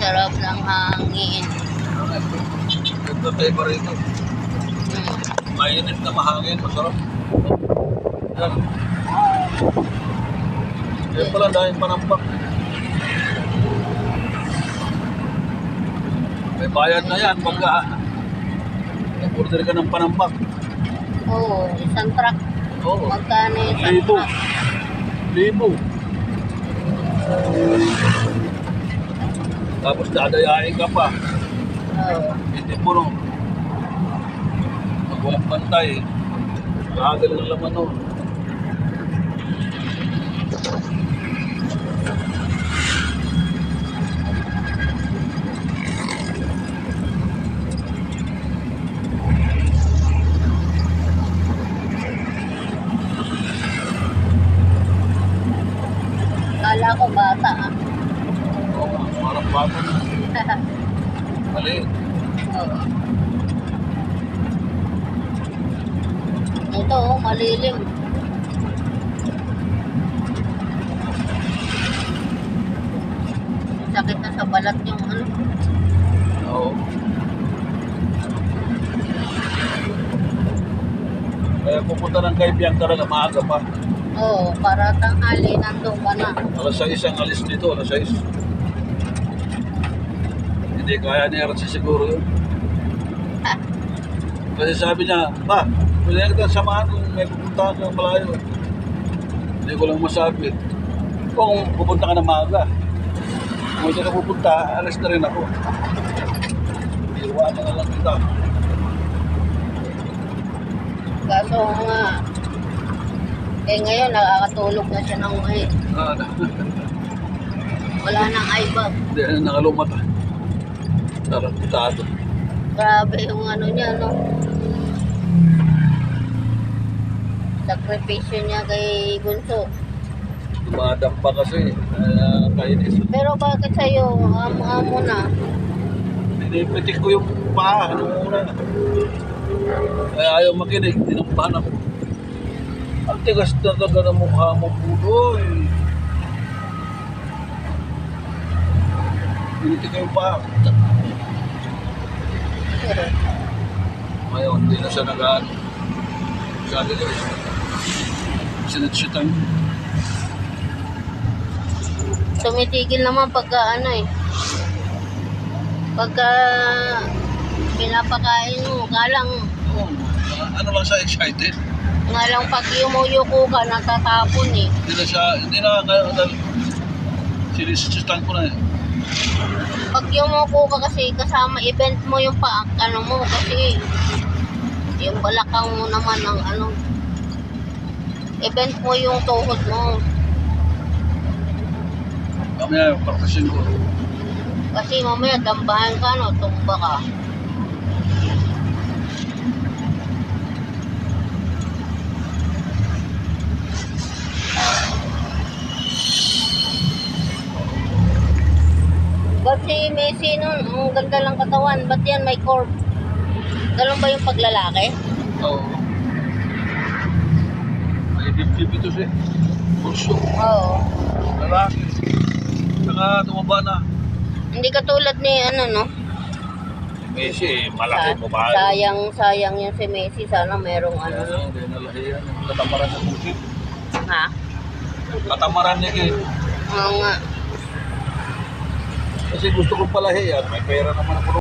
sarap ng hangin. Ito tayo pa rito. Mainit na mahangin, masarap. Yan. Yan pala, dahil panambak. May bayad na yan pagka order ka ng panambak. Oo, isang truck. Oo. Magkano isang Libo. truck? Libo. Tapos dadayain ka pa. Oo. Hindi mo no. Pag walang pantay, maagal ang laman no. Kala ko bata ah. Oo, parang bata na. Mali. Oo. Ito oh, malilim. Sakit na sa balat yung ano. Oo. Kaya pupunta ng kay Bianca na maaga pa. Oo, para tanghali nandun ka na. Alas 6 ang alis dito, alas 6. Hindi kaya ni Archie siguro yun. Kasi sabi niya, pa, pwede kita samahan kung may pupuntahan ka malayo. Hindi ko lang masabi. Kung pupunta ka na maaga, kung hindi ka pupunta, alas na rin ako. Iiwanan na lang kita. Kaso nga, ngayon nakakatulog na siya ng wala nang eyebag. Hindi na nakalumata. Tarantado. Grabe yung ano niya, no? Sakripisyo niya kay Bunso. Dumadampa kasi, kainis. Pero bakit sa'yo, amo-amo na? Pinipitik ko yung paa, ano muna. Kaya ayaw makinig, tinampahan ako. Ang tigas talaga ng mukha mo, Budoy. Pinitik ko yung paa. Ngayon, hindi na siya nag-ano. Sabi ko, sinatsyutan. Tumitigil naman pagka ano eh. Pagka pinapakain mo, kalang Oo, ano lang siya, excited. nga lang pag yumuyuko ka, natatapon eh. Hindi na sinatsyutan ko na eh. Pag yumuko ka kasi kasama event mo yung ano mo kasi yung balakang mo naman ng ano event mo yung tuhod mo Mamaya yung practicing ko. kasi mamaya dambahan ka no, tumba ka. Ba't si Messi nun, ang ganda lang katawan, ba't yan may curve? Ganun ba yung paglalaki? Oo. May dip-dip ito siya. Pulso. Oo. Lalaki. Saka tumaba na. Hindi katulad ni ano no? Messi, malaki mo ba? Sayang yung si Messi, sana merong ano no? Hindi nalahi yan. Katamaran ng bukid. Ha? Katamaran niya eh. Oo nga. Kasi gusto kong palahi yan. May pera naman ako.